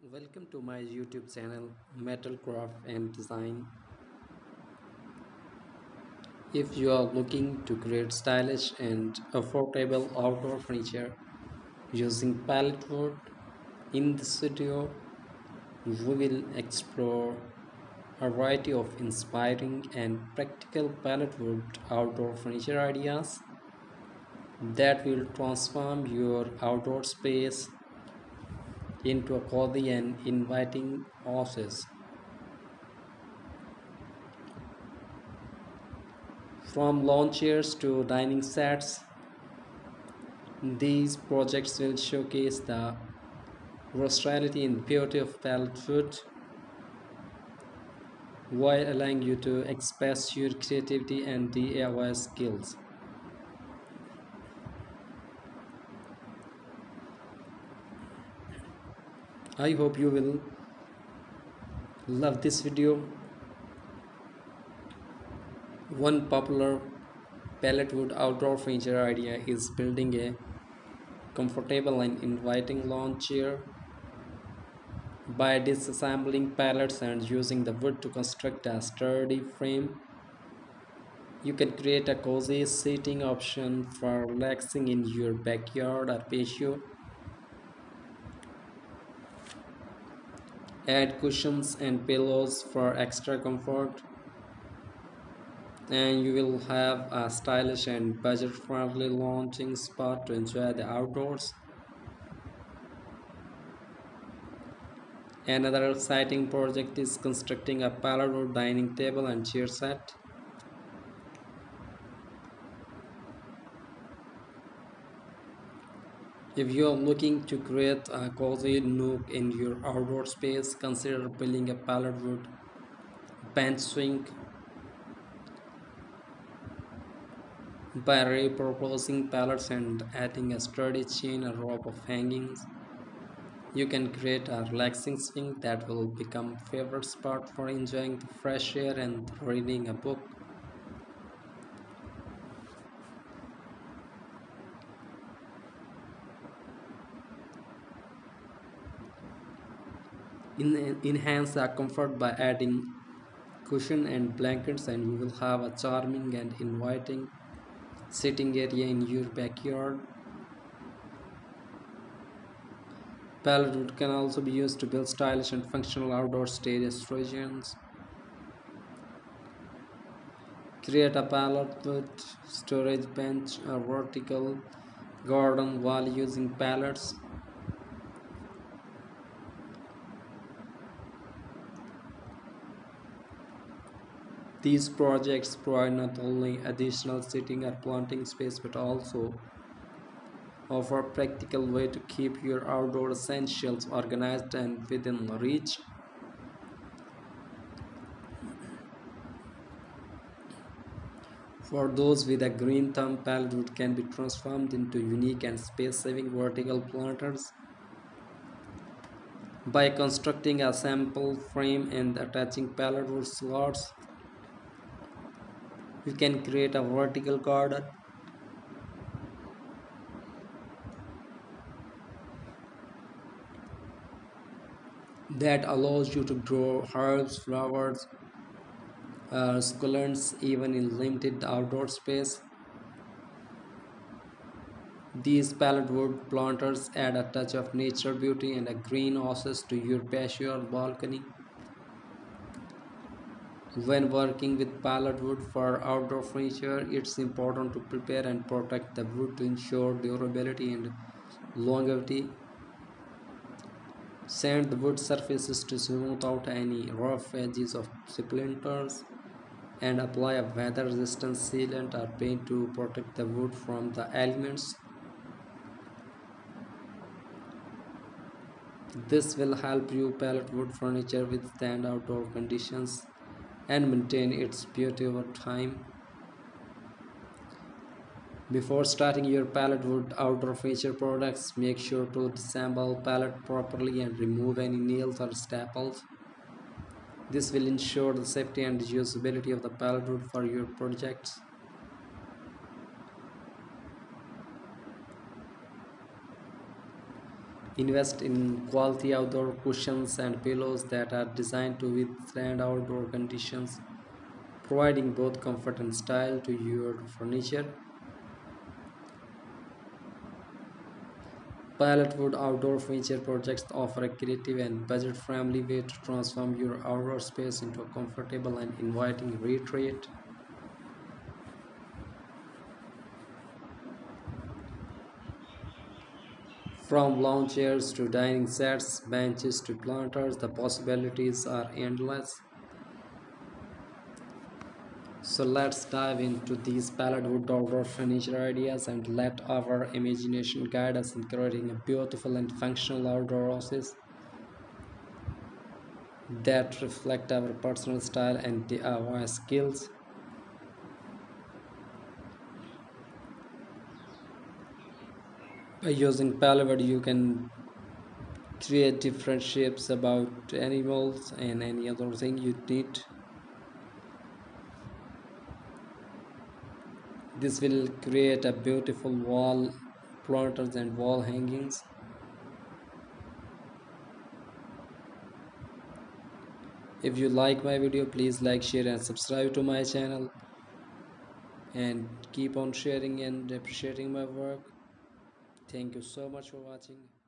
Welcome to my YouTube channel Metalcraft and Design. If you are looking to create stylish and affordable outdoor furniture using pallet wood, in this video we will explore a variety of inspiring and practical pallet wood outdoor furniture ideas that will transform your outdoor space into a cozy and inviting oasis. From lawn chairs to dining sets, these projects will showcase the versatility and beauty of pallet food while allowing you to express your creativity and DIY skills. I hope you will love this video. One popular pallet wood outdoor furniture idea is building a comfortable and inviting lawn chair by disassembling pallets and using the wood to construct a sturdy frame. You can create a cozy seating option for relaxing in your backyard or patio. Add cushions and pillows for extra comfort, and you will have a stylish and budget-friendly lounging spot to enjoy the outdoors. Another exciting project is constructing a pallet dining table and chair set. If you are looking to create a cozy nook in your outdoor space, consider building a pallet wood bench swing by repurposing pallets and adding a sturdy chain or rope of hangings. You can create a relaxing swing that will become a favorite spot for enjoying the fresh air and reading a book. Enhance the comfort by adding cushion and blankets, and you will have a charming and inviting sitting area in your backyard. Pallet wood can also be used to build stylish and functional outdoor stations. Create a pallet wood storage bench or vertical garden while using pallets. These projects provide not only additional sitting or planting space but also offer a practical way to keep your outdoor essentials organized and within reach. For those with a green thumb, pallet wood can be transformed into unique and space-saving vertical planters. By constructing a sample frame and attaching pallet wood slots, you can create a vertical garden that allows you to grow herbs, flowers, succulents even in limited outdoor space. These pallet wood planters add a touch of nature beauty and a green oasis to your patio or balcony. When working with pallet wood for outdoor furniture, it's important to prepare and protect the wood to ensure durability and longevity. Sand the wood surfaces to smooth out any rough edges of splinters, and apply a weather resistant sealant or paint to protect the wood from the elements. This will help your pallet wood furniture withstand outdoor conditions and maintain its beauty over time. Before starting your pallet wood outdoor furniture products, make sure to disassemble pallet properly and remove any nails or staples. This will ensure the safety and usability of the pallet wood for your projects. Invest in quality outdoor cushions and pillows that are designed to withstand outdoor conditions, providing both comfort and style to your furniture. Pallet wood outdoor furniture projects offer a creative and budget-friendly way to transform your outdoor space into a comfortable and inviting retreat. From lawn chairs to dining sets, benches to planters, the possibilities are endless. So let's dive into these pallet wood outdoor furniture ideas and let our imagination guide us in creating a beautiful and functional outdoor oasis that reflect our personal style and DIY skills. By using pallet wood, you can create different shapes about animals and any other thing you need. This will create a beautiful wall planters and wall hangings. If you like my video, please like, share and subscribe to my channel, and keep on sharing and appreciating my work. Thank you so much for watching.